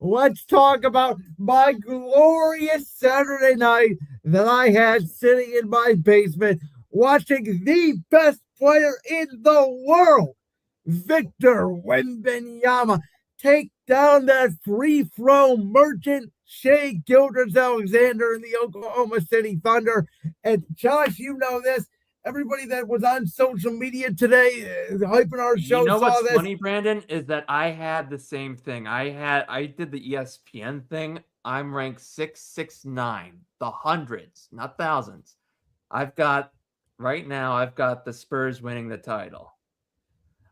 let's talk about my glorious Saturday night that I had sitting in my basement watching the best player in the world, Victor Wembanyama, take down that free throw merchant, Shea Gilgeous-Alexander in the Oklahoma City Thunder. And Josh, you know this. Everybody that was on social media today hyping our show You know saw what's this. funny, Brandon, is that I had the same thing. I did the ESPN thing. I'm ranked 669, the hundreds, not thousands. Right now, I've got the Spurs winning the title.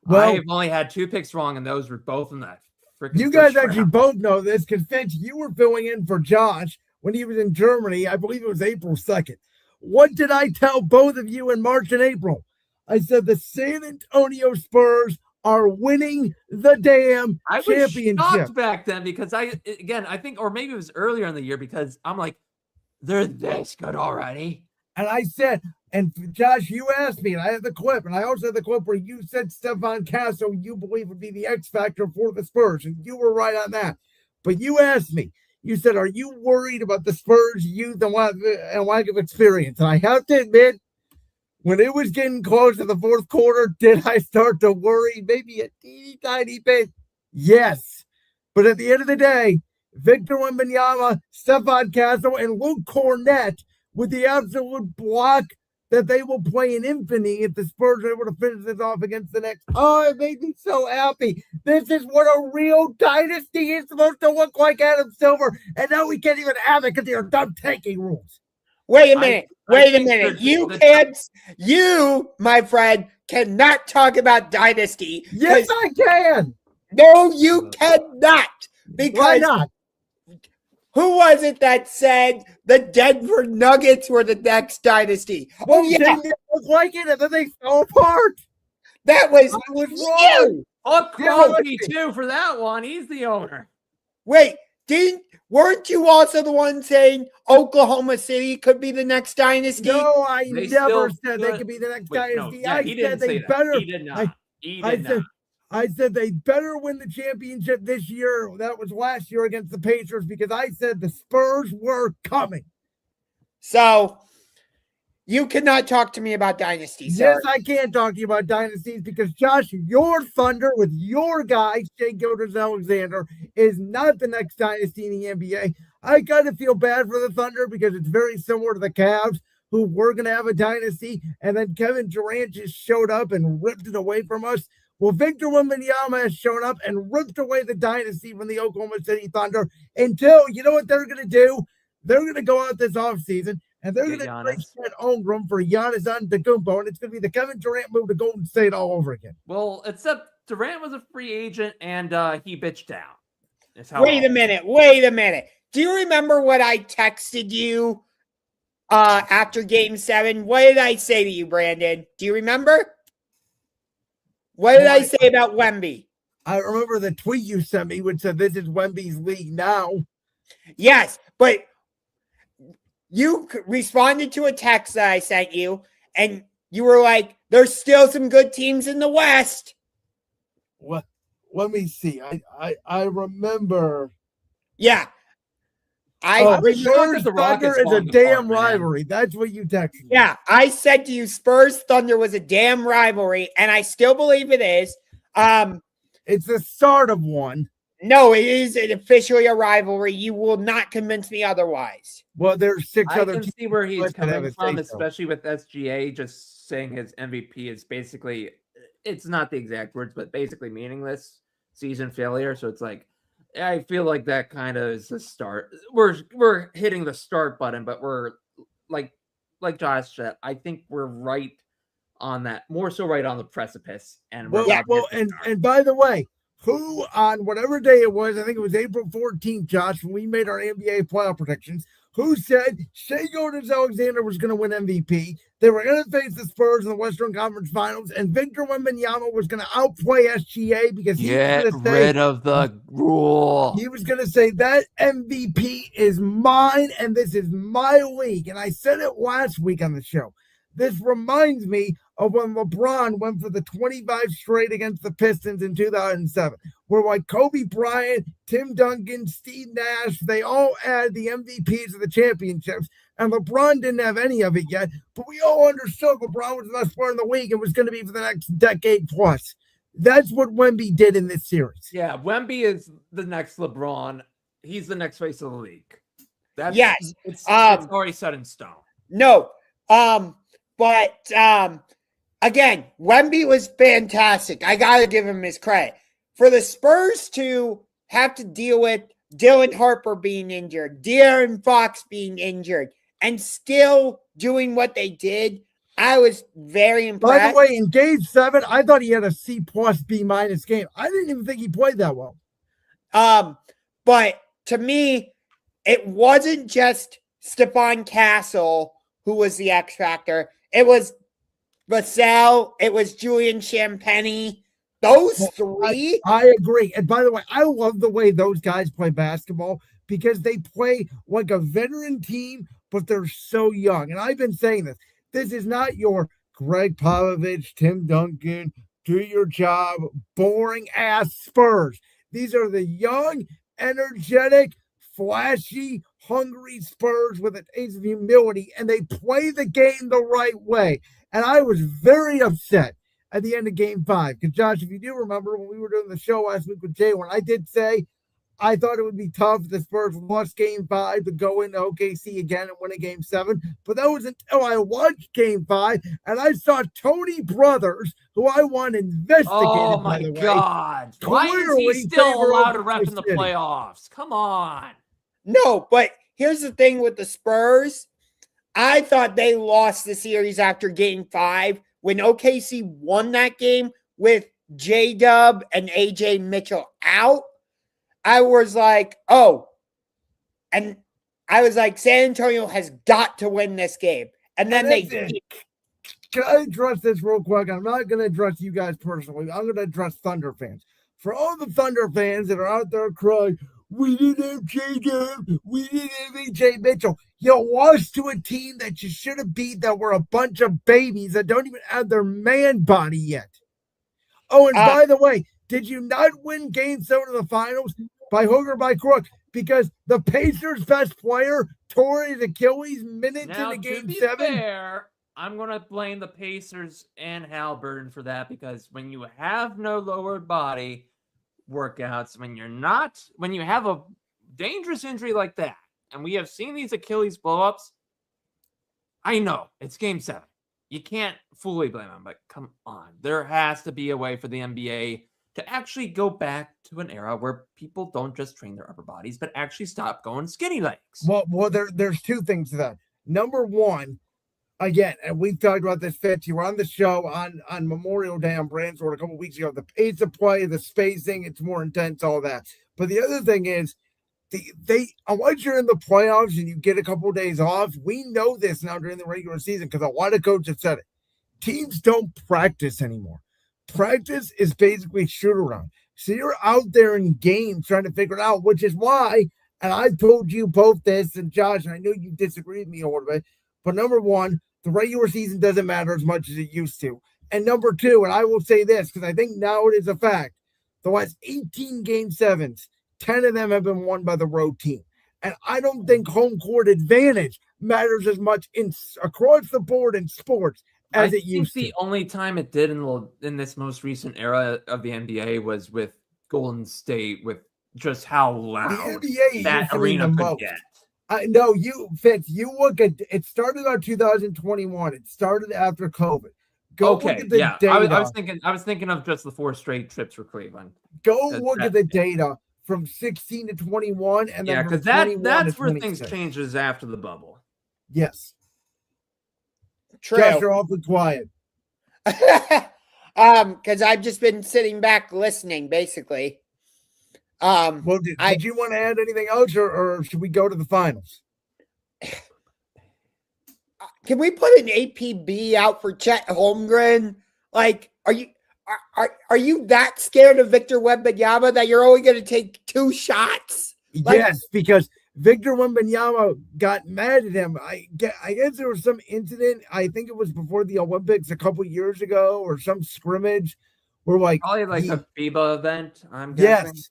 Well, I've only had 2 picks wrong, and those were both in that freaking. You guys actually both know this because Finch, you were filling in for Josh when he was in Germany. I believe it was April 2nd. What did I tell both of you in March and April? I said the San Antonio Spurs are winning the damn championship. I was shocked back then because I think, or maybe it was earlier in the year because I'm like, they're this good already. And I said, and Josh, you asked me, and I had the clip, and I also had the clip where you said Stefan Casso you believe would be the X factor for the Spurs, and you were right on that. But you asked me, you said, are you worried about the Spurs' youth and lack of experience? And I have to admit, when it was getting close to the fourth quarter, did I start to worry? Maybe a teeny tiny bit. Yes. But at the end of the day, Victor Wembanyama, Stefan Casso, and Luke Cornett with the absolute block that they will play in infamy if the Spurs are able to finish this off against the Knicks. Oh, it made me so happy. This is what a real dynasty is supposed to look like, Adam Silver. And now we can't even have it because they're done taking rules. Wait a minute. You, my friend, cannot talk about dynasty. Yes, I can. No, you cannot. Because why not? Who was it that said the Denver Nuggets were the next dynasty? Oh, yeah. Didn't it look like it, and then they fell apart. That was wrong. Crosby, too, for that one. He's the owner. Wait, weren't you also the one saying Oklahoma City could be the next dynasty? No, I never said they could be the next dynasty. No, I said they better. He did not. I said they better win the championship this year. That was last year against the Pacers because I said the Spurs were coming. So you cannot talk to me about dynasties. Yes, I can talk to you about dynasties because, Josh, your Thunder with your guy, Shea Gilgeous-Alexander, is not the next dynasty in the NBA. I kind of feel bad for the Thunder because it's very similar to the Cavs, who were going to have a dynasty, and then Kevin Durant just showed up and ripped it away from us. Well, Victor Wembanyama has shown up and ripped away the dynasty from the Oklahoma City Thunder until, you know what they're going to do? They're going to go out this offseason, and they're going to trade Chet Holmgren for Giannis Antetokounmpo, and it's going to be the Kevin Durant move to Golden State all over again. Well, except Durant was a free agent, and he bitched down. Wait a minute. Do you remember what I texted you after Game 7? What did I say to you, Brandon? Do you remember? What did I say about Wemby? I remember the tweet you sent me which said this is Wemby's league now. Yes, but you responded to a text that I sent you, and you were like, there's still some good teams in the West. What? Let me see. I remember. Yeah. Spurs Thunder is a damn rivalry. That's what you texted me. Yeah, I said to you, Spurs Thunder was a damn rivalry, and I still believe it is. It's the start of one. No, it is officially a rivalry. You will not convince me otherwise. Well, there's six other teams. I can see where he's coming from, especially with SGA just saying his MVP is basically, it's not the exact words, but basically meaningless season failure. So it's like, I feel like that kind of is the start. We're hitting the start button, but we're like Josh said, I think we're right on that, more so right on the precipice. And and by the way, who on whatever day it was, I think it was April 14th, Josh, when we made our NBA playoff predictions, who said Shea Gilgeous-Alexander was going to win MVP, they were going to face the Spurs in the Western Conference Finals, and Victor Wembanyama was going to outplay SGA because he was going to say, rid of the rule. He was going to say that MVP is mine and this is my league. And I said it last week on the show. This reminds me of when LeBron went for the 25 straight against the Pistons in 2007, where like Kobe Bryant, Tim Duncan, Steve Nash, they all had the MVPs of the championships, and LeBron didn't have any of it yet, but we all understood LeBron was the best player in the league and was going to be for the next decade plus. That's what Wemby did in this series. Yeah, Wemby is the next LeBron. He's the next face of the league. That's, yes. It's already set in stone. No. But again, Wemby was fantastic. I got to give him his credit. For the Spurs to have to deal with Dylan Harper being injured, De'Aaron Fox being injured, and still doing what they did, I was very impressed. By the way, in Game 7, I thought he had a C+, B- game. I didn't even think he played that well. But to me, it wasn't just Stephon Castle who was the X factor. It was Vassell. It was Julian Champagny. Those three. I agree. And by the way, I love the way those guys play basketball because they play like a veteran team, but they're so young. And I've been saying this. This is not your Greg Popovich, Tim Duncan, do your job, boring ass Spurs. These are the young, energetic, flashy, hungry Spurs with an ace of humility, and they play the game the right way. And I was very upset at the end of Game 5. Because, Josh, if you do remember when we were doing the show last week with Jay, when I did say I thought it would be tough if the Spurs lost Game 5 to go into OKC again and win a Game 7. But that was until I watched Game 5 and I saw Tony Brothers, who I want investigated. Oh, my God. Why is he still allowed to ref in the playoffs? Come on. No, but here's the thing with the Spurs. I thought they lost the series after Game 5 when OKC won that game with J-Dub and AJ Mitchell out. I was like, oh. And I was like, San Antonio has got to win this game. And then they did. Can I address this real quick? I'm not going to address you guys personally. I'm going to address Thunder fans. For all the Thunder fans that are out there crying, we didn't have J-Dub, we didn't have AJ Mitchell. You lost to a team that you should have beat that were a bunch of babies that don't even have their man body yet. Oh, and by the way, did you not win Game 7 of the finals by hook or by crook? Because the Pacers' best player tore his Achilles minutes into Game 7. Fair, I'm going to blame the Pacers and Halliburton for that because when you have no lower body workouts, when you have a dangerous injury like that, and we have seen these Achilles blow-ups, I know, it's Game 7. You can't fully blame them, but come on. There has to be a way for the NBA to actually go back to an era where people don't just train their upper bodies, but actually stop going skinny legs. Well, there's two things to that. Number one, again, and we've talked about this, Fitz, you were on the show on Memorial Day on Brandsford a couple weeks ago. The pace of play, the spacing, it's more intense, all that. But the other thing is, once you're in the playoffs and you get a couple of days off, we know this now during the regular season because a lot of coaches have said it. Teams don't practice anymore. Practice is basically shoot around. So you're out there in games trying to figure it out, which is why, and I told you both this, and Josh, and I know you disagree with me a little bit, but number one, the regular season doesn't matter as much as it used to. And number two, and I will say this, because I think now it is a fact, the last 18 Game 7s, 10 of them have been won by the road team. And I don't think home court advantage matters as much across the board in sports as it used to. The only time it did in this most recent era of the NBA was with Golden State, with just how loud that arena could get. I know Fitz, you look at it started on 2021. It started after COVID. Look at the data. I was thinking of just the 4 straight trips for Cleveland. Look at the data from 16 to 21, and then because that's where things changes after the bubble. Yes. True. Josh, you're awfully quiet. Because I've just been sitting back listening, basically. Well, did you want to add anything else, or should we go to the finals? Can we put an APB out for Chet Holmgren? Like, are you that scared of Victor Wembanyama that you're only going to take 2 shots? Yes, because Victor Wembanyama got mad at him. I guess there was some incident. I think it was before the Olympics a couple years ago or some scrimmage where probably like a FIBA event, I'm guessing. Yes.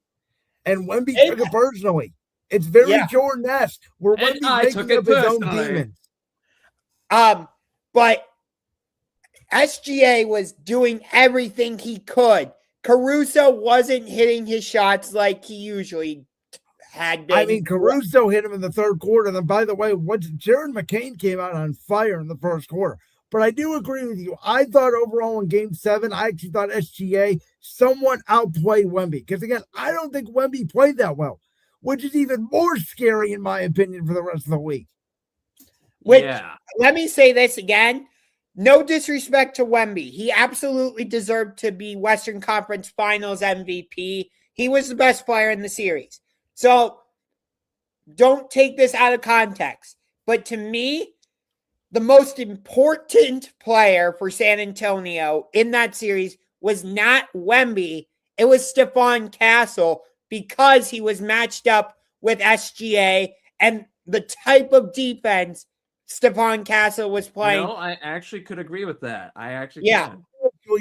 And Wemby took it personally. It's very Jordan-esque where Wemby's making up his own demons. But SGA was doing everything he could. Caruso wasn't hitting his shots like he usually had been. I mean, Caruso hit him in the third quarter. And then, by the way, Jared McCain came out on fire in the first quarter. But I do agree with you. I thought overall in Game 7, I actually thought SGA somewhat outplayed Wemby. Because, again, I don't think Wemby played that well, which is even more scary, in my opinion, for the rest of the week. Let me say this again. No disrespect to Wemby. He absolutely deserved to be Western Conference Finals MVP. He was the best player in the series. So don't take this out of context. But to me, the most important player for San Antonio in that series was not Wemby. It was Stephon Castle because he was matched up with SGA and the type of defense Stephon Castle was playing. No, I actually could agree with that. Can.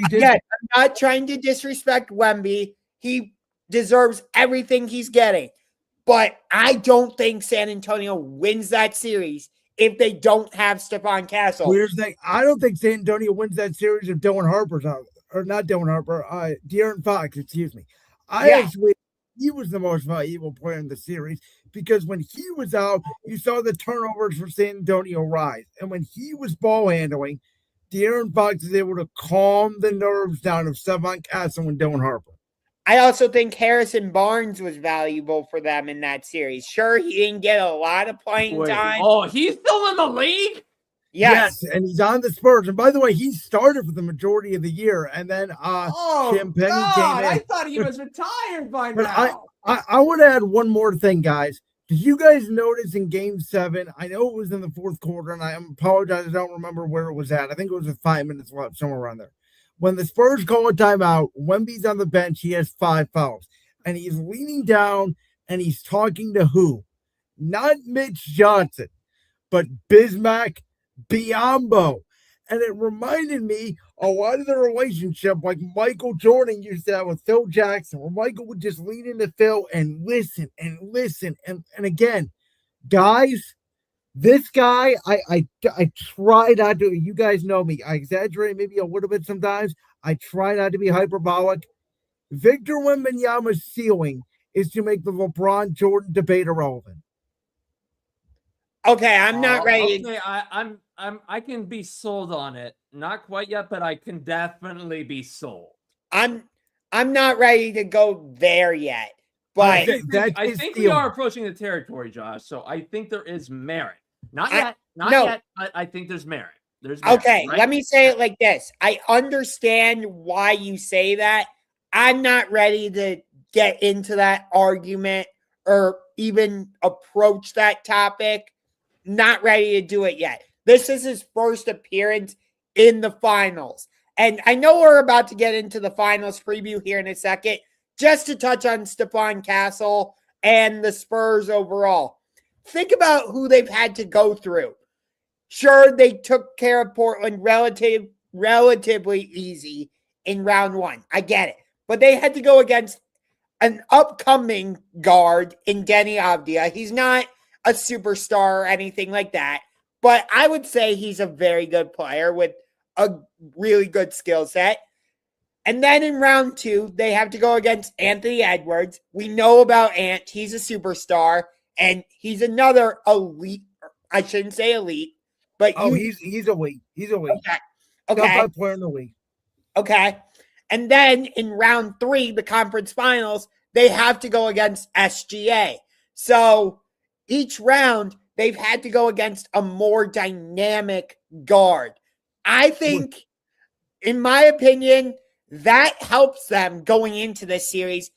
Again, I'm not trying to disrespect Wemby. He deserves everything he's getting. But I don't think San Antonio wins that series if they don't have Stephon Castle. Weird thing. I don't think San Antonio wins that series if Dylan Harper's out. Or not Dylan Harper. De'Aaron Fox, excuse me. Actually, he was the most valuable player in the series because when he was out, you saw the turnovers for San Antonio rise. And when he was ball handling, De'Aaron Fox is able to calm the nerves down of Stephon Castle and Dylan Harper. I also think Harrison Barnes was valuable for them in that series. Sure, he didn't get a lot of playing time. Oh, he's still in the league? Yes, and he's on the Spurs. And by the way, he started for the majority of the year. And then Champagne came in. I thought he was retired by now. I want to add one more thing, guys. Did you guys notice in Game 7? I know it was in the fourth quarter, and I apologize. I don't remember where it was at. I think it was with 5 minutes left, somewhere around there. When the Spurs call a timeout, Wemby's on the bench. He has 5 fouls. And he's leaning down, and he's talking to who? Not Mitch Johnson, but Bismack Biyombo. And it reminded me a lot of the relationship like Michael Jordan used to have with Phil Jackson, where Michael would just lean into Phil and listen. And again, guys, this guy, I try not to, you guys know me, I exaggerate maybe a little bit sometimes. I try not to be hyperbolic. Victor Wembanyama's ceiling is to make the LeBron Jordan debate irrelevant. Okay, I'm not ready. Okay, I can be sold on it. Not quite yet, but I can definitely be sold. I'm not ready to go there yet. But I think we are approaching the territory, Josh. So I think there is merit. Not yet. I think there's merit. There's merit, okay, right? Let me say it like this. I understand why you say that. I'm not ready to get into that argument or even approach that topic. Not ready to do it yet. This is his first appearance in the finals. And I know we're about to get into the finals preview here in a second. Just to touch on Stephon Castle and the Spurs overall. Think about who they've had to go through. Sure, they took care of Portland relatively easy in round 1. I get it. But they had to go against an upcoming guard in Denny Avdia. He's not a superstar or anything like that. But I would say he's a very good player with a really good skill set. And then in round 2, they have to go against Anthony Edwards. We know about Ant. He's a superstar. And he's another elite. I shouldn't say elite. But he's elite. He's elite. Okay. Top player in the league. Okay. And then in round 3, the conference finals, they have to go against SGA. So each round, they've had to go against a more dynamic guard. I think, in my opinion, that helps them going into this series,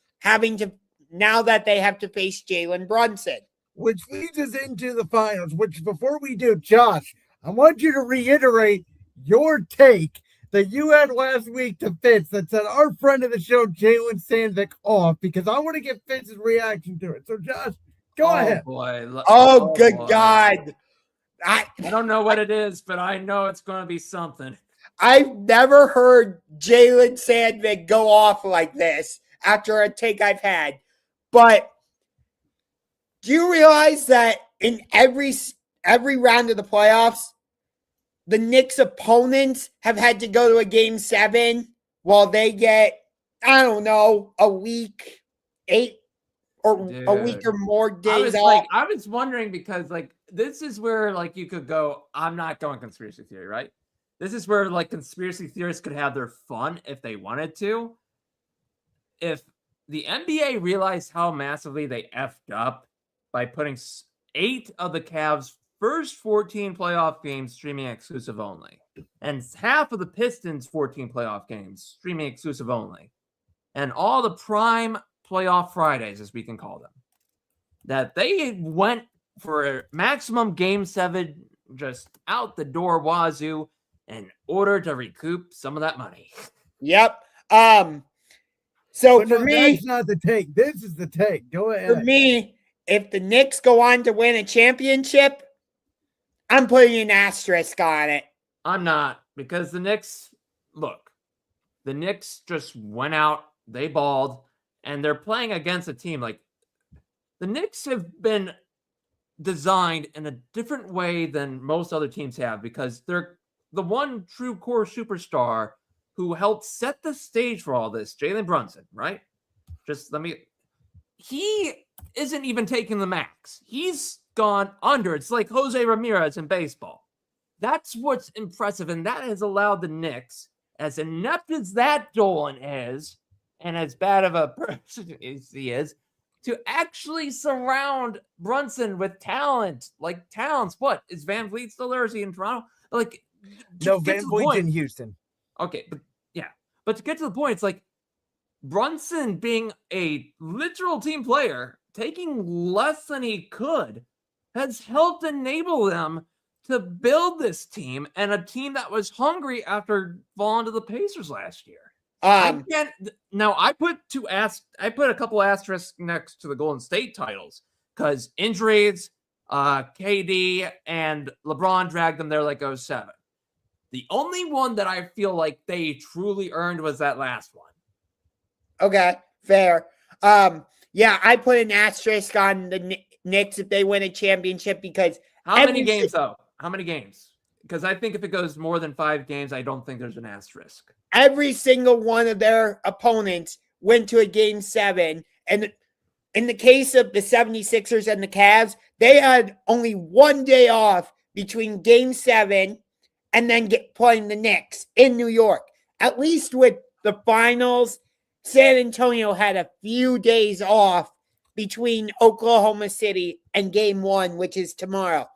now that they have to face Jalen Brunson. Which leads us into the finals, which before we do, Josh, I want you to reiterate your take that you had last week to Fitz that said our friend of the show, Jalen Sandvik, off, because I want to get Fitz's reaction to it. So, Josh, Go ahead. Boy. Good boy. God. I don't know what it is, but I know it's going to be something. I've never heard Jalen Sandvik go off like this after a take I've had. But do you realize that in every round of the playoffs, the Knicks opponents have had to go to a game 7 while they get, I don't know, a week, 8 or a week or more days off? I was wondering because this is where you could go, I'm not going conspiracy theory, right? This is where conspiracy theorists could have their fun if they wanted to. If the NBA realized how massively they effed up by putting 8 of the Cavs' first 14 playoff games streaming exclusive only, and half of the Pistons' 14 playoff games streaming exclusive only, and all the prime playoff Fridays, as we can call them, that they went for a maximum game 7 just out the door wazoo in order to recoup some of that money. Yep. So But for me, that's not the take. This is the take. Go ahead. For me, if the Knicks go on to win a championship, I'm putting an asterisk on it. I'm not, because the Knicks just went out, they balled, and they're playing against a team the Knicks have been designed in a different way than most other teams have, because they're the one true core superstar who helped set the stage for all this, Jalen Brunson, right? He isn't even taking the max. He's gone under. It's like Jose Ramirez in baseball. That's what's impressive, and that has allowed the Knicks, as inept as that Dolan is, and as bad of a person as he is, to actually surround Brunson with talent. Like Towns. What? Is Van Vliet still there? Is he in Toronto? No, Van Vliet's in Houston. Okay, but yeah. But to get to the point, it's Brunson being a literal team player, taking less than he could, has helped enable them to build this team, and a team that was hungry after falling to the Pacers last year. I put a couple asterisks next to the Golden State titles because injuries, KD and LeBron dragged them there 07. The only one that I feel like they truly earned was that last one. Okay, fair. I put an asterisk on the Knicks if they win a championship because how many games though? How many games? Because I think if it goes more than 5 games, I don't think there's an asterisk. Every single one of their opponents went to a game 7. And in the case of the 76ers and the Cavs, they had only one day off between game 7 and then playing the Knicks in New York. At least with the finals, San Antonio had a few days off between Oklahoma City and game 1, which is tomorrow.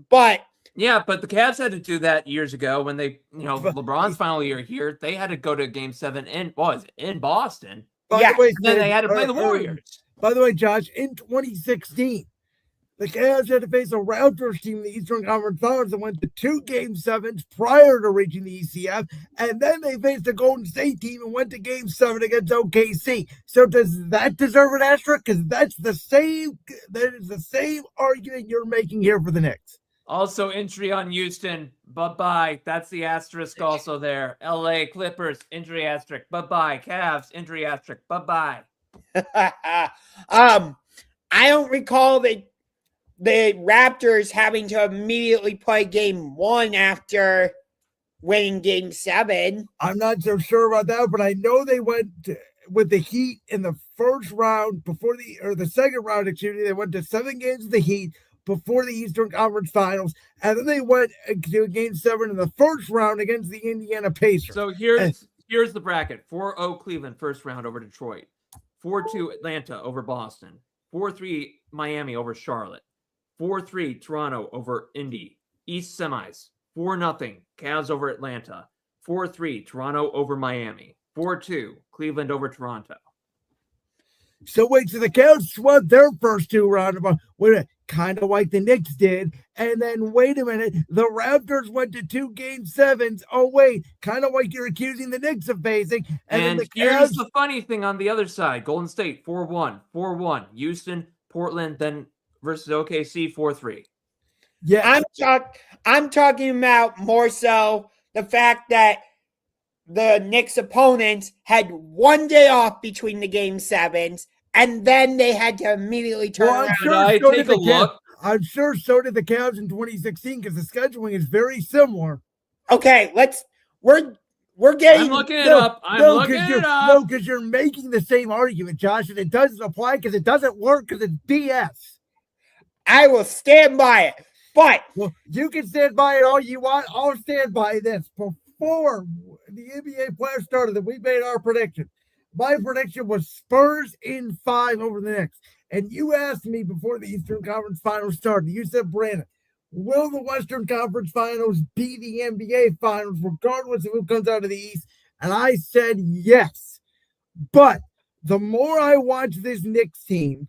But the Cavs had to do that years ago when they, LeBron's final year here, they had to go to game 7 in Boston. By the way, then they had to play the Warriors. By the way, Josh, in 2016, the Cavs had to face a Raptors team in the Eastern Conference Finals that went to 2 game 7s prior to reaching the ECF, and then they faced a Golden State team and went to game 7 against OKC. So does that deserve an asterisk? Because that is the same argument you're making here for the Knicks. Also, injury on Houston. Bye-bye. That's the asterisk also there. LA Clippers, injury asterisk. Bye-bye. Cavs, injury asterisk. Bye-bye. I don't recall the Raptors having to immediately play game 1 after winning game 7. I'm not so sure about that, but I know they went with the Heat in the first round the second round, they went to 7 games of the Heat before the Eastern Conference Finals, and then they went to game 7 in the first round against the Indiana Pacers. So here's the bracket. 4-0 Cleveland, first round over Detroit. 4-2 Atlanta over Boston. 4-3 Miami over Charlotte. 4-3 Toronto over Indy. East semis. 4-0 Cavs over Atlanta. 4-3 Toronto over Miami. 4-2 Cleveland over Toronto. So wait, so the Cavs swept their first 2 rounds, kind of like the Knicks did. And then wait a minute, the Raptors went to 2 game 7s. Oh wait, kind of like you're accusing the Knicks of facing. And here's the funny thing on the other side. Golden State 4-1. 4-1. Houston, Portland, then versus OKC 4-3. Yeah, I'm talking about more so the fact that the Knicks opponents had one day off between the game sevens, and then they had to immediately turn around. I'm sure so did the Cavs in 2016 because the scheduling is very similar. Okay, we're getting. I'm looking it up. No, because you're making the same argument, Josh, and it doesn't apply because it doesn't work because it's BS. I will stand by it, but you can stand by it all you want. I'll stand by this. Before the NBA playoffs started, that we made our prediction. My prediction was Spurs in 5 over the Knicks. And you asked me before the Eastern Conference Finals started, you said, Brandon, will the Western Conference Finals be the NBA Finals, regardless of who comes out of the East? And I said yes. But the more I watch this Knicks team,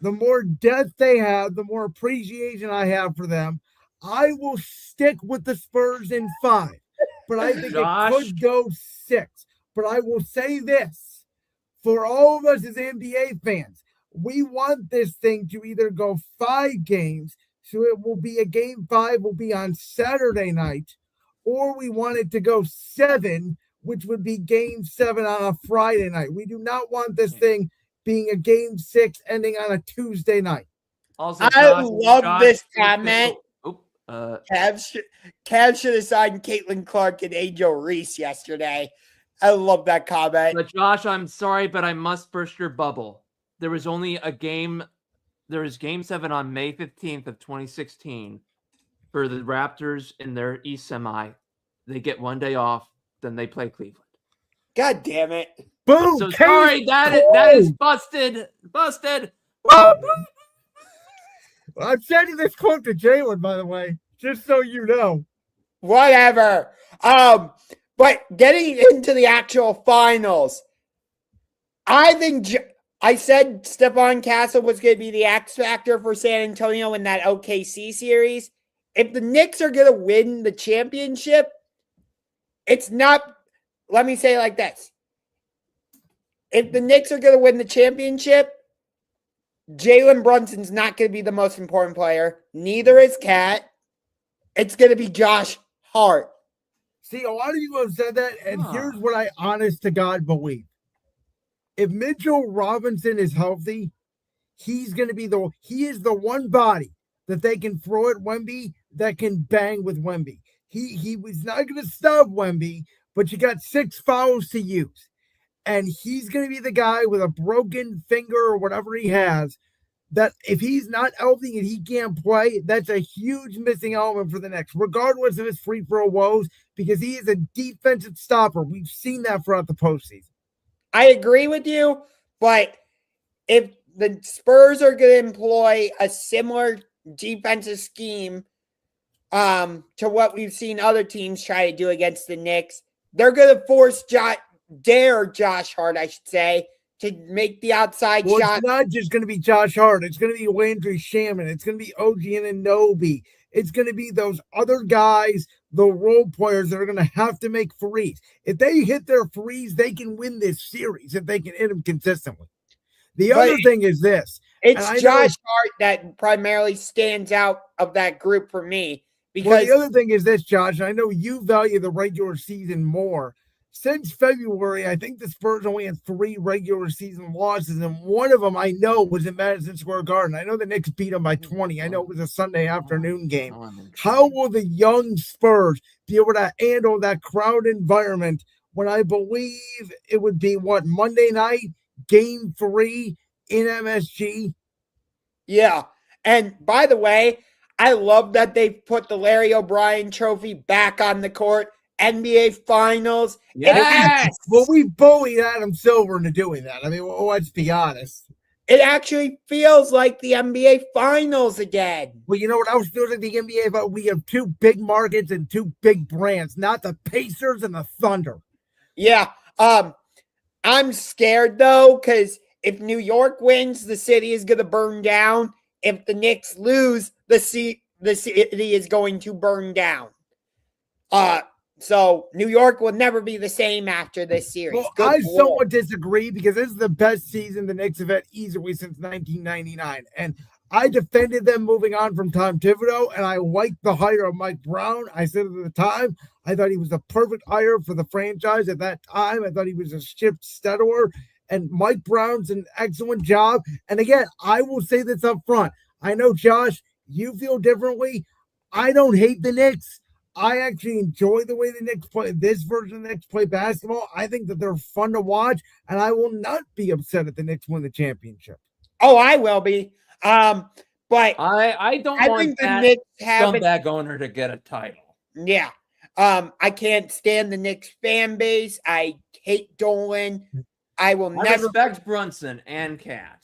the more depth they have, the more appreciation I have for them. I will stick with the Spurs in 5. But I think it could go 6. But I will say this, for all of us as NBA fans, we want this thing to either go 5 games, so it will be a game 5 will be on Saturday night, or we want it to go 7, which would be game 7 on a Friday night. We do not want this thing being a game 6 ending on a Tuesday night. Also, I love this comment. Cavs should have signed Caitlin Clark and Angel Reese yesterday. I love that comment. But Josh, I'm sorry, but I must burst your bubble. There was only a game. There was game 7 on May 15th of 2016 for the Raptors in their East semi. They get one day off, then they play Cleveland. God damn it. Boom. So sorry, that is busted. Busted. I'm sending this quote to Jalen, by the way, just so you know. Whatever. But getting into the actual finals, I think I said Stephon Castle was going to be the X factor for San Antonio in that OKC series. If the Knicks are going to win the championship, it's not, let me say it like this. If the Knicks are going to win the championship, Jalen Brunson's not going to be the most important player. Neither is Cat. It's going to be Josh Hart. See, a lot of you have said that, and here's what I honest to God believe. If Mitchell Robinson is healthy, he's going to be he is the one body that they can throw at Wemby that can bang with Wemby. He was not going to stop Wemby, but you got 6 fouls to use. And he's going to be the guy with a broken finger or whatever he has, that if he's not healthy and he can't play, that's a huge missing element for the Knicks, regardless of his free throw woes, because he is a defensive stopper. We've seen that throughout the postseason. I agree with you, but if the Spurs are going to employ a similar defensive scheme to what we've seen other teams try to do against the Knicks, they're going to force Josh Hart, I should say, to make the outside shot. It's not just going to be Josh Hart. It's going to be Landry Shaman. It's going to be OG Anunoby. It's going to be those other guys, the role players that are going to have to make threes. If they hit their threes, they can win this series if they can hit them consistently. The other thing is this. It's Josh Hart that primarily stands out of that group for me. Because the other thing is this, Josh. I know you value the regular season more. Since February, I think the Spurs only had 3 regular season losses, and one of them I know was in Madison Square Garden. I know the Knicks beat them by 20. I know it was a Sunday afternoon game. How will the young Spurs be able to handle that crowd environment when I believe it would be, Monday night, game 3 in MSG? Yeah, and by the way, I love that they put the Larry O'Brien trophy back on the court. NBA Finals. Yes. Well, we bullied Adam Silver into doing that. I mean, let's be honest. It actually feels like the NBA Finals again. Well, you know what else feels like the NBA? But we have 2 big markets and 2 big brands, not the Pacers and the Thunder. Yeah. I'm scared, though, because if New York wins, the city is going to burn down. If the Knicks lose, the city is going to burn down. So New York will never be the same after this series. Well, Good I Lord. somewhat disagree because this is the best season the Knicks have had easily since 1999. And I defended them moving on from Tom Thibodeau, and I liked the hire of Mike Brown. I said at the time, I thought he was the perfect hire for the franchise at that time. I thought he was a ship steader, and Mike Brown's an excellent job. And again, I will say this up front. I know, Josh, you feel differently. I don't hate the Knicks. I actually enjoy the way the Knicks play, this version of the Knicks play basketball. I think that they're fun to watch, and I will not be upset if the Knicks win the championship. Oh, I will be. But I don't want that scumbag owner to get a title. Yeah. I can't stand the Knicks fan base. I hate Dolan. I never respect Brunson and Cat.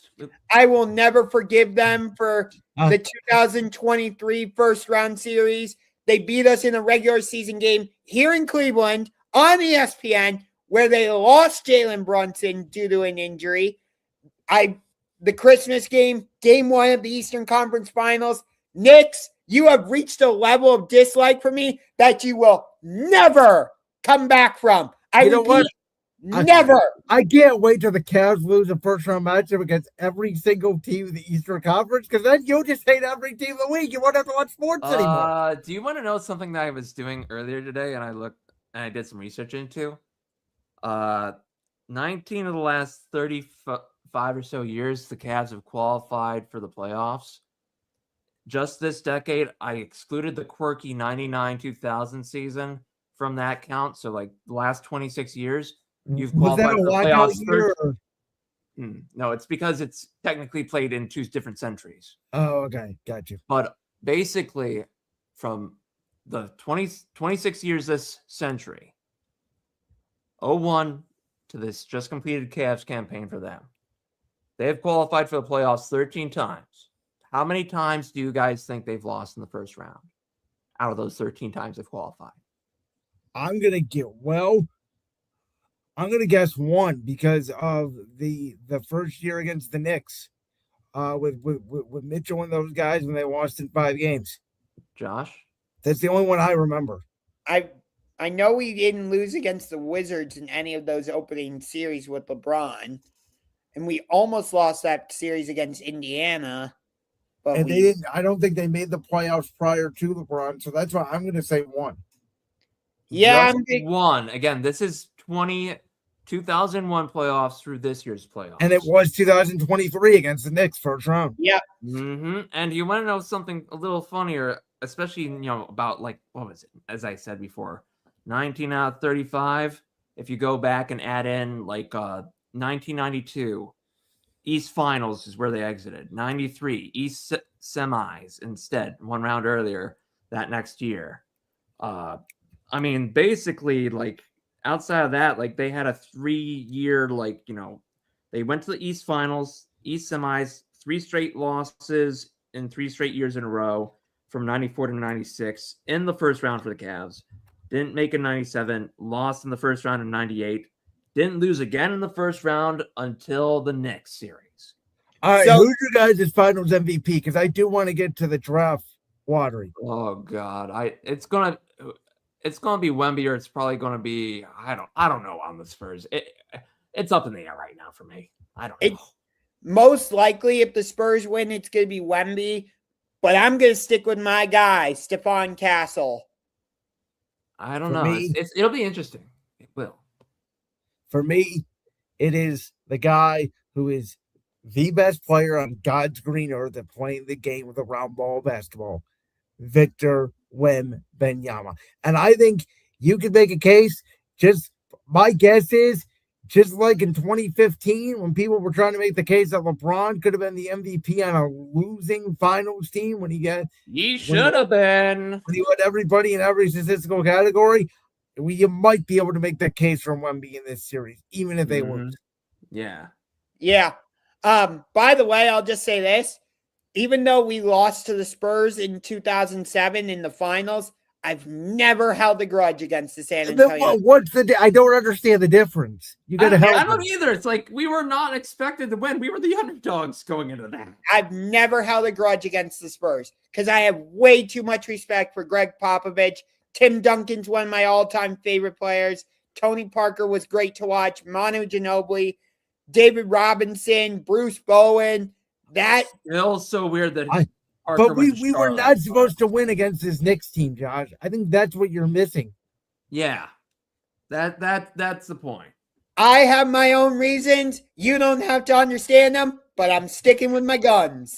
I will never forgive them for the 2023 first round series. They beat us in a regular season game here in Cleveland on ESPN, where they lost Jalen Brunson due to an injury. The Christmas game, game 1 of the Eastern Conference Finals. Knicks, you have reached a level of dislike for me that you will never come back from. Never. I can't wait till the Cavs lose a first round matchup against every single team in the Eastern Conference, because then you'll just hate every team of the week. You won't have to watch sports anymore. Do you want to know something that I was doing earlier today and I did some research into? 19 of the last 35 or so years, the Cavs have qualified for the playoffs. Just this decade, I excluded the quirky 99-2000 season from that count. So like the last 26 years, you've qualified for the playoffs. No, it's because it's technically played in 2 different centuries. Oh, okay. Got you. But basically, from the 26 years this century, 01 to this just completed Cavs campaign for them, they have qualified for the playoffs 13 times. How many times do you guys think they've lost in the first round out of those 13 times they've qualified? I'm going to guess 1 because of the first year against the Knicks with Mitchell and those guys when they lost in 5 games. Josh? That's the only one I remember. I know we didn't lose against the Wizards in any of those opening series with LeBron. And we almost lost that series against Indiana. But they didn't. I don't think they made the playoffs prior to LeBron, so that's why I'm going to say 1. Yeah, just 1. Again, this is 2001 playoffs through this year's playoffs. And it was 2023 against the Knicks first round. Yeah. Mm-hmm. And you want to know something a little funnier, especially, about what was it? As I said before, 19 out of 35. If you go back and add in 1992, East Finals is where they exited. 93, East Semis instead, 1 round earlier that next year. Basically, outside of that, they had a 3-year, they went to the East Finals, East Semis, 3 straight losses in 3 straight years in a row from 94 to 96 in the first round for the Cavs. Didn't make in 97, lost in the first round in 98. Didn't lose again in the first round until the Knicks series. All right, who's your guys' finals MVP? Because I do want to get to the draft lottery. Oh God, it's gonna be Wemby, or it's probably gonna be I don't know on the Spurs. It's up in the air right now for me. I don't know. Most likely, if the Spurs win, it's gonna be Wemby. But I'm gonna stick with my guy, Stephon Castle. I don't know. It'll be interesting. It will. For me, it is the guy who is the best player on God's green earth at playing the game with a round ball basketball, Victor Wembanyama. And I think you could make a case, my guess is, just like in 2015, when people were trying to make the case that LeBron could have been the MVP on a losing finals team when he should have been. When he had everybody in every statistical category, you might be able to make that case for Wemby in this series, even if they lose. Yeah. Yeah. By the way, I'll just say this. Even though we lost to the Spurs in 2007 in the finals, I've never held a grudge against the San Antonio. I don't understand the difference. You got to help. I don't either. It's we were not expected to win. We were the underdogs going into that. I've never held a grudge against the Spurs because I have way too much respect for Greg Popovich, Tim Duncan's one of my all-time favorite players. Tony Parker was great to watch. Manu Ginobili, David Robinson, Bruce Bowen. That feels so weird that but we were not supposed to win against this Knicks team, Josh. I think that's what you're missing. Yeah. That's the point. I have my own reasons. You don't have to understand them, but I'm sticking with my guns.